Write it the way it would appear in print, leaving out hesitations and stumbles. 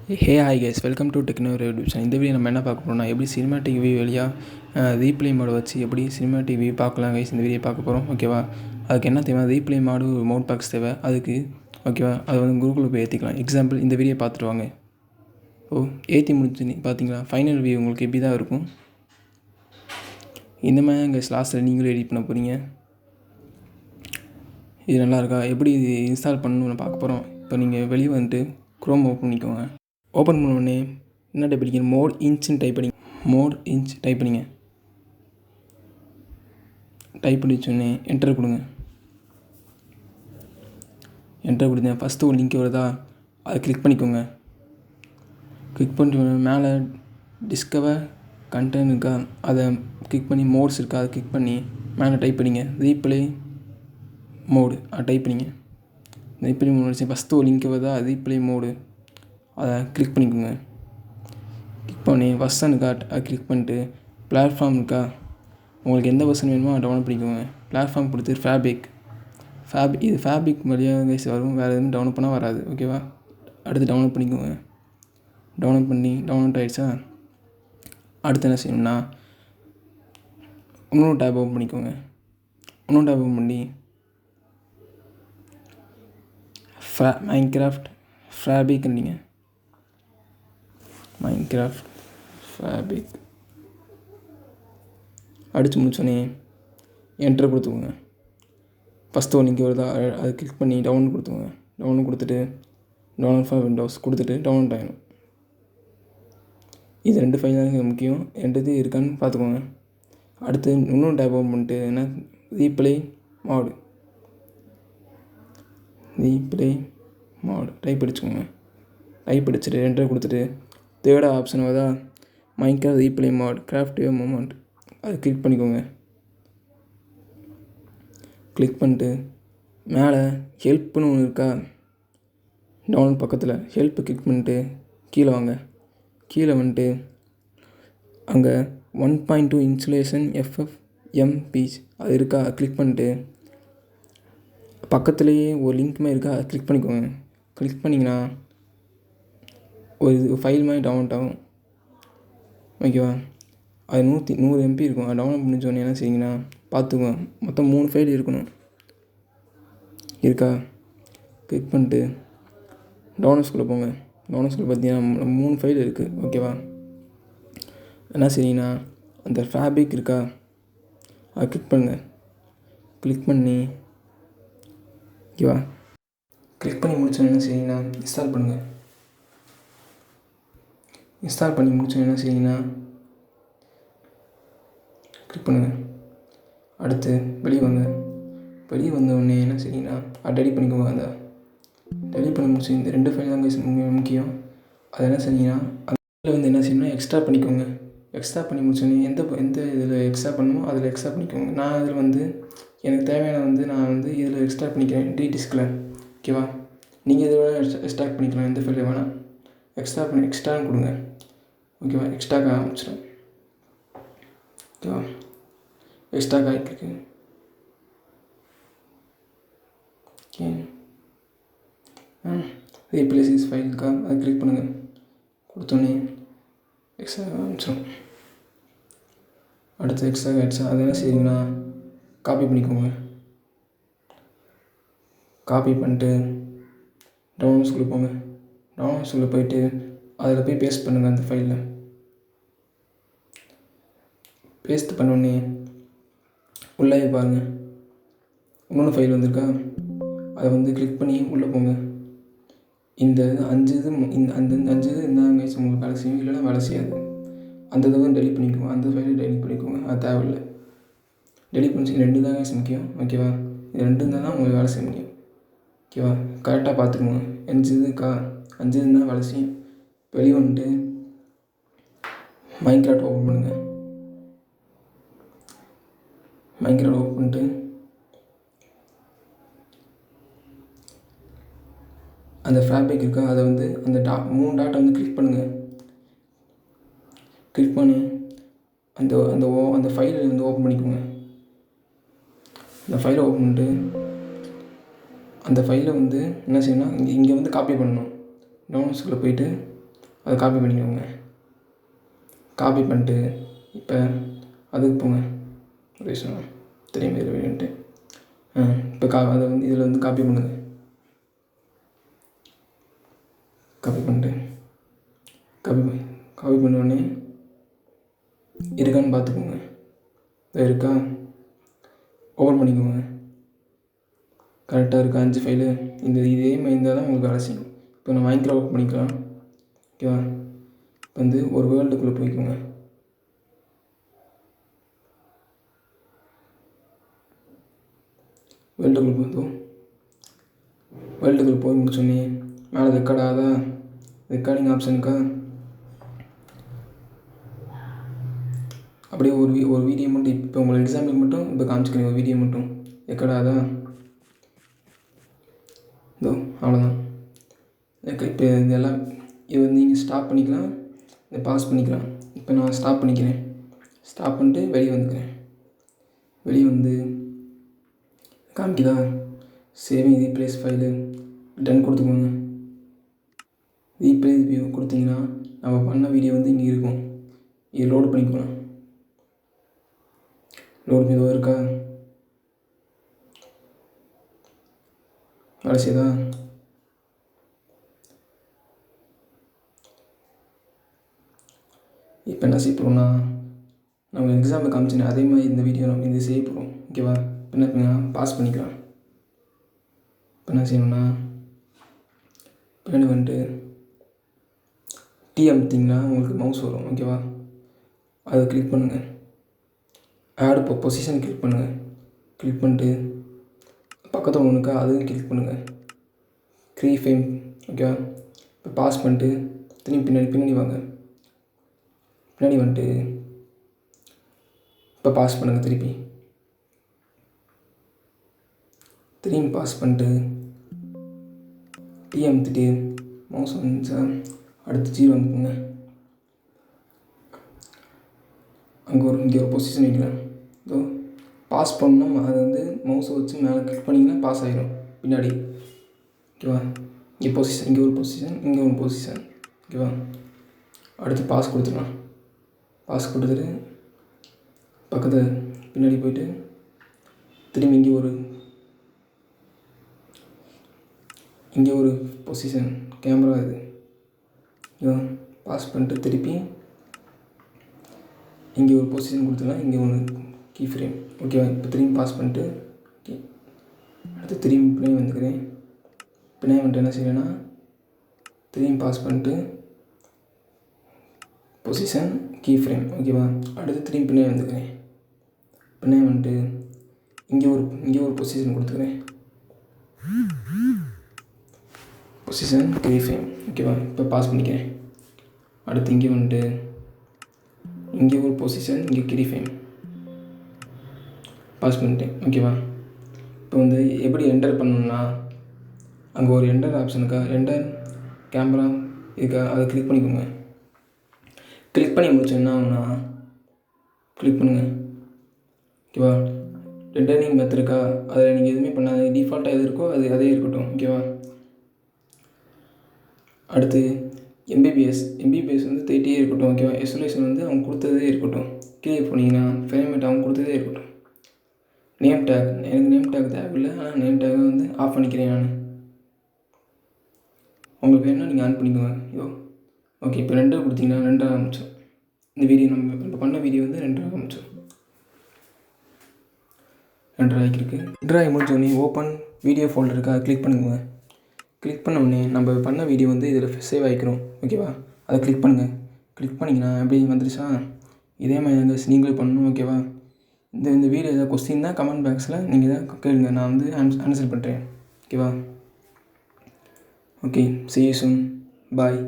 Hi guys, welcome to techno revolution. இந்த video நம்ம என்ன பார்க்க போகிறோம்னா, எப்படி சினிமாட்டிக் வியூ வழியாக ரீப்ளே மோட வச்சு எப்படி சினிமாட்டிக் வியூ பார்க்கலாம் கைஸ். இந்த வீடியோ பார்க்க போகிறோம், ஓகேவா. அதுக்கு என்ன தேவை, ரீப்ளே மாடு மவுண்ட் பாக்ஸ் தேவை அதுக்கு, ஓகேவா. அது வந்து கூகுளில் போய் ஏற்றிக்கலாம். எக்ஸாம்பிள் இந்த வீடியோ பார்த்துட்டு வாங்க. ஏற்றி முடிச்சு பார்த்தீங்களா, ஃபைனல் வியூ உங்களுக்கு எப்படி தான் இருக்கும். இந்த மாதிரி கைஸ் லாஸ்ட்டில் நீங்களும் எடிட் பண்ண போகிறீங்க. இது நல்லா இருக்கா, எப்படி இது இன்ஸ்டால் பண்ணணும்னு பார்க்க போகிறோம். இப்போ நீங்கள் வெளியே வந்துட்டு க்ரோம் ஓப்பன் பண்ணிக்கோங்க. ஓப்பன் பண்ண உடனே என்ன டைப் பண்ணிங்க, மோட் இன்ச்னு டைப் பண்ணிங்க. மோட் இன்ச் டைப் பண்ணிங்க. டைப் பண்ணி வச்சோடனே என்டர் கொடுங்க. என்டர் கொடுத்தேன். ஃபஸ்ட்டு ஒரு லிங்க் வருதா, அதை கிளிக் பண்ணிக்கோங்க. கிளிக் பண்ணிட்டு மேலே டிஸ்கவர் கண்டென்ட் இருக்கா, அதை கிளிக் பண்ணி மோட்ஸ் இருக்கா, அதை கிளிக் பண்ணி மேலே டைப் பண்ணிங்க ரீப்ளே மோடு. அதை டைப் பண்ணிங்க. ரீப்ளே மோடு வச்சு ஃபஸ்ட்டு ஒரு லிங்க் வருதா, ரீப்ளே மோடு, அதை கிளிக் பண்ணிக்கோங்க. கிளிக் பண்ணி வெர்ஷன் இருக்கா, அதை கிளிக் பண்ணிட்டு பிளாட்ஃபார்ம் இருக்கா, உங்களுக்கு எந்த வெர்ஷன் வேணுமோ அதை டவுன்லோட் பண்ணிக்கோங்க. பிளாட்ஃபார்ம் கொடுத்து இது ஃபேப்ரிக் வழியாக கைஸ் வரும், வேறு எதுவும் டவுன்லோட் பண்ணால் வராது, ஓகேவா. அடுத்து டவுன்லோட் பண்ணிக்கோங்க. டவுன்லோட் ஆகிடுச்சா, அடுத்து என்ன செய்யணும்னா இன்னொரு டேப் ஓப்பன் பண்ணிக்கோங்க. இன்னொரு டேப் ஓப்பன் பண்ணி மைன்கிராஃப்ட் ஃபேப்ரிக் நீங்கள் மைன்கிராஃப்ட் ஃபேப்ரிக் அடித்து முடிச்சோடனே என்டர் கொடுத்துக்கோங்க. ஃபஸ்ட்டு ஒரு லிங்க் வருதா, அதை கிளிக் பண்ணி டவுன்லோட் கொடுத்துக்கோங்க. டவுன்லோட் கொடுத்துட்டு டவுன்லோட் ஃபார் விண்டோஸ் கொடுத்துட்டு டவுன்லோட் ஆகிடும். இது 2 ஃபைல் தான் முக்கியம், 2 இது இருக்கான்னு பார்த்துக்கோங்க. அடுத்து இன்னொரு டேப் ஓப்பன் பண்ணிட்டு என்ன, ரீப்ளே மாடு டைப் அடிச்சுக்கோங்க. டைப் அடிச்சுட்டு என்டர் கொடுத்துட்டு தேர்ட் ஆப்ஷன் வருதா, மைன்கிராஃப்ட் ரீப்ளே மாட் கிராஃப்ட் மூமெண்ட், அதை கிளிக் பண்ணிக்கோங்க. கிளிக் பண்ணிட்டு மேலே ஹெல்ப்னு ஒன்று இருக்கா, டவுன்லோட் பக்கத்தில் ஹெல்ப்பு கிளிக் பண்ணிட்டு கீழே வாங்க. கீழே வந்துட்டு அங்கே 1.2 இன்சுலேஷன் FFmpeg அது இருக்கா, கிளிக் பண்ணிட்டு பக்கத்துலேயே ஒரு லிங்க் மாதிரி இருக்கா, அதை கிளிக் பண்ணிக்கோங்க. கிளிக் பண்ணிங்கன்னா ஒரு ஃபைல் மாதிரி டவுன்லோட் ஆகும், ஓகேவா. அது 100 MB இருக்கும். அது டவுன்லோட் பண்ணிச்சோன்னே என்ன செய்யுங்கன்னா பார்த்துக்கோங்க, மொத்தம் 3 ஃபைல் இருக்கா. கிளிக் பண்ணிட்டு டவுன்லோட்ஸ்குள்ளே போங்க. டவுன்லோட்ஸ்குள்ளே பார்த்தீங்கன்னா 3 ஃபைல் இருக்குது, ஓகேவா. என்ன செய்யுங்கன்னா அந்த ஃபேப்ரிக் இருக்கா, அதை கிளிக் பண்ணுங்கள். கிளிக் பண்ணி, ஓகேவா. கிளிக் பண்ணி முடிச்சோன்னு என்ன செய்யுங்கன்னா இன்ஸ்டால் பண்ணுங்கள். இன்ஸ்டால் பண்ணி முடிச்சோன்னு என்ன செய்யுங்கன்னா கிளிக் பண்ணுங்கள். அடுத்து வெளியே வந்தோடனே என்ன செய்யுங்கன்னா அதை டெலிட் பண்ணிக்கோங்க. அந்த டெலிட் பண்ணி முடிச்சு இந்த 2 ஃபைல் தான் முக்கியம். அதை என்ன செய்யுங்கன்னா அதில் வந்து என்ன செய்யணும்னா எக்ஸ்ட்ரா பண்ணிக்கோங்க. எக்ஸ்ட்ரா பண்ணி முடிச்சோடனே எந்த இதில் எக்ஸ்ட்ரா பண்ணணுமோ அதில் எக்ஸ்ட்ரா பண்ணிக்கோங்க. நான் அதில் வந்து எனக்கு தேவையான நான் வந்து இதில் எக்ஸ்ட்ரா பண்ணிக்கிறேன், டிஸ்கில், ஓகேவா. நீங்கள் இதில் எக்ஸ்ட்ரா பண்ணிக்கலாம், எந்த ஃபைலில் வேணால் எக்ஸ்ட்ரான்னு கொடுங்க, ஓகேவா. எக்ஸ்ட்ராக்கு ஆரம்பிச்சிடும், ஓகேவா. எக்ஸ்ட்ராக்கு ஆகிட்டுருக்கு, ஓகே. ரீப்ளேஸ் ஃபைல் இருக்கா, அதை கிளிக் பண்ணுங்கள். கொடுத்தோன்னே எக்ஸ்ட்ரா ஆரம்பிச்சிடும். அடுத்து எக்ஸ்ட்ரா ஆகிடுச்சா, அதை என்ன செய்யுங்கன்னா காப்பி பண்ணிக்கோங்க. காப்பி பண்ணிட்டு டவுன்லோட்ஸ்குள்ளே போங்க. டவுன்லோட்ஸ்குள்ளே போயிட்டு அதில் போய் பேஸ்ட் பண்ணுங்கள். அந்த ஃபைலில் பேஸ்ட் பண்ணோடனே உள்ளே பாருங்கள், இன்னொன்று ஃபைல் வந்திருக்கா, அதை வந்து கிளிக் பண்ணி உள்ளே போங்க. இந்த 5 இது அந்த 5 இது இருந்தாங்க உங்களுக்கு வேலை செய்யும், இல்லைன்னா வேலை செய்யாது. அந்த இதை வந்து டெலிட் பண்ணிக்கோங்க. அந்த ஃபைலை டெலிட் பண்ணிக்கோங்க, அது தேவையில்லை. டெலிட் பண்ணி 2 தாங்க முக்கியம், ஓகேவா. இது 2 இருந்தால் தான் உங்களுக்கு வேலை செய்ய முடியும், ஓகேவா. கரெக்டாக பார்த்துக்கோங்க. 5 இது இருக்கா, 5 இருந்தால் வேலை செய்யும். வெளியே வந்துட்டு மைன்கிராஃப்ட் ஓப்பன் பண்ணுங்கள். மைன்கிராஃப்ட் ஓப்பன் பண்ணிட்டு அந்த ஃபேப்ரிக் இருக்கா, அதை வந்து அந்த 3 டாட்டை வந்து கிளிக் பண்ணுங்கள். கிளிக் பண்ணி அந்த ஃபைலை வந்து ஓப்பன் பண்ணிக்கோங்க. அந்த ஃபைலை ஓப்பன் பண்ணிட்டு அந்த ஃபைலை வந்து என்ன செய்யணும்னா இங்கே வந்து காப்பி பண்ணணும். டவுன்லோட்ஸ்குள்ளே போயிட்டு அதை காப்பி பண்ணிக்கோங்க. காப்பி பண்ணிட்டு இப்போ அதுக்கு போங்க. தெரியும் இது வேணுன்ட்டு இப்போ அதை வந்து இதில் வந்து காப்பி பண்ணுங்கள். காப்பி பண்ணிட்டு காப்பி பண்ணோடனே இருக்கான்னு பார்த்துக்கோங்க. இருக்கா ஓப்பன் பண்ணிக்கோங்க. கரெக்டாக இருக்கா 5 ஃபைலு இதே மாதிரி இருந்தால் தான் உங்களுக்கு வேலை செய்யும். இப்போ நான் மைக்ரோ ஓப்பன் பண்ணிக்கலாம். ஓகேவா? இப்போ வந்து ஒரு வேர்ல்டுக்குள்ளே போய்க்கோங்க. வேர்ல்டுக்குள்ளே போய் முடிச்சோடனே மேலே ரெக்கார்டிங் ஆப்ஷனுக்கா அப்படியே ஒரு வீடியோ மட்டும் இப்போ உங்களுக்கு எக்ஸாம்பிள் மட்டும் இப்போ காமிச்சிக்கிறேன். ஒரு வீடியோ மட்டும் ரெக்கார்டாதா இதோ அவ்வளோதான். இப்போ இதெல்லாம் இது வந்து நீங்கள் ஸ்டாப் பண்ணிக்கலாம், இதை பாஸ் பண்ணிக்கலாம். இப்போ நான் ஸ்டாப் பண்ணிக்கிறேன். ஸ்டாப் பண்ணிட்டு வெளியே வந்துக்கிறேன். வெளியே வந்து காமிக்குதா சேவிங் ரீப்ளேஸ் ஃபைலு டன் கொடுத்துக்கோங்க. ரீப்ளேஸ் வியூ கொடுத்தீங்கன்னா நம்ம பண்ண வீடியோ வந்து இங்கே இருக்கும். இது லோடு பண்ணிக்கலாம். லோடு மீதோ இருக்கா வேலை செய்யுதா? இப்போ என்ன செய்ய போகிறோம்னா நம்ம எக்ஸாம்பிள் காமிச்சினேன் அதே மாதிரி இந்த வீடியோ நம்ம இது செய்ய போகிறோம். ஓகேவா? என்ன பண்ணலாம் பாஸ் பண்ணிக்கலாம். இப்போ என்ன செய்யணும்னா பின்னாடி வந்துட்டு டீ அமுத்திங்கன்னா உங்களுக்கு மவுஸ் வரும். ஓகேவா? அதை கிளிக் பண்ணுங்கள். ஆட் இப்போ பொசிஷன் கிளிக் பண்ணுங்கள். கிளிக் பண்ணிட்டு பக்கத்தில் ஒன்றுக்கா அதுவும் கிளிக் பண்ணுங்கள். ஃப்ரேம். ஓகேவா? இப்போ பாஸ் பண்ணிட்டு திரும்பி பின்னாடி வாங்க. பின்னாடி வந்துட்டு இப்போ பாஸ் பண்ணுங்கள். திரும்பி பாஸ் பண்ணிட்டு டீ அமுத்திட்டு மவுஸ் வந்துச்சா அடுத்து 0 அமுக்குங்க. இங்கே ஒரு பொசிஷன் வைக்கலாம். இதோ பாஸ் பண்ணோம். அது வந்து மவுஸை வச்சு மேலே கிளிக் பண்ணிங்கன்னா பாஸ் ஆகிடும் பின்னாடி. ஓகேவா? இங்கே பொசிஷன், இங்கே ஒரு பொசிஷன், இங்கே ஒரு பொசிஷன். ஓகேவா? அடுத்து பாஸ் கொடுத்துக்கலாம். பாஸ் கொடுத்துட்டு பக்கத்தில் பின்னாடி போய்ட்டு திரும்பி இங்கே ஒரு பொசிஷன் கேமரா இது. ஓகேவா? பாஸ் பண்ணிட்டு திருப்பி இங்கே ஒரு பொசிஷன் கொடுத்துக்கலாம். இங்கே ஒன்று கீ ஃப்ரேம். ஓகேவா? இப்போ திரும்பி பாஸ் பண்ணிட்டு அடுத்து திரும்பி பின்னாடி வந்துக்கிறேன். பின்னாடி வந்துட்டு என்ன செய்யணும்னா திரும்பி பாஸ் பண்ணிட்டு பொசிஷன் கீ ஃப்ரேம். ஓகேவா? அடுத்து திரும்பி பின்னாடி வந்துக்கிறேன். பின்னாடி வந்துட்டு இங்கே ஒரு பொசிஷன் கொடுத்துக்கிறேன். Position key frame. ஓகேவா? இப்போ பாஸ் பண்ணிக்கிறேன். அடுத்து இங்கே வந்துட்டு இங்கே ஒரு பொசிஷன், இங்கே கீ ஃப்ரேம். பாஸ் பண்ணிட்டேன். ஓகேவா? இப்போ வந்து எப்படி என்டர் பண்ணணும்னா அங்கே ஒரு என்டர் ஆப்ஷன் இருக்கா, என்டர் கேமரா இருக்கா, அதை கிளிக் பண்ணிக்கோங்க. கிளிக் பண்ணி முடிச்சோன்னா கிளிக் பண்ணுங்கள். ஓகேவா? ரிட்டர்னிங் மெத்தட் இருக்கா, அதில் நீங்கள் எதுவுமே பண்ணாது. டிஃபால்ட்டாக எது இருக்கோ அதே இருக்கட்டும். ஓகேவா? அடுத்து எம்பிபிஎஸ் வந்து 30 இருக்கட்டும். ஓகேவா? ரெசல்யூஷன் வந்து அவங்க கொடுத்ததே இருக்கட்டும். கீழே போனீங்கன்னா ஃப்ரேமேட் அவங்க கொடுத்ததே இருக்கட்டும். நேம் டேக், எனக்கு நேம் டேக் தேவையில்லை. ஆனால் நேம் டேக்கை வந்து ஆஃப் பண்ணிக்கிறேன் நான். உங்களுக்கு வேணும்னா நீங்கள் ஆன் பண்ணிக்கோங்க. ஓகே. இப்போ 2 கொடுத்தீங்கன்னா 2 ஆரம்பிச்சோம். இந்த வீடியோ நம்ம இப்போ பண்ண வீடியோ வந்து 2 ஆரம்பிச்சோம். 2 ஆகிருக்கு. 2 ஆகி முடிச்சோடனே ஓப்பன் வீடியோ ஃபோல்டர் இருக்கா, அதை கிளிக் பண்ணுங்க. கிளிக் பண்ண உடனே நம்ம பண்ண வீடியோ வந்து இதில் சேவ் ஆகிக்கிறோம். ஓகேவா? அதை கிளிக் பண்ணுங்கள். கிளிக் பண்ணிங்கன்னா எப்படி வந்துருச்சா, இதே மாதிரி நீங்களே பண்ணணும். ஓகேவா? இந்த வீடியோ ஏதாவது கொஸ்டின் தான் கமெண்ட் பாக்ஸில் நீங்கள் தான் கேளுங்க, நான் வந்து ஆன்சர் பண்ணுறேன். ஓகேவா? Okay, see you soon. Bye.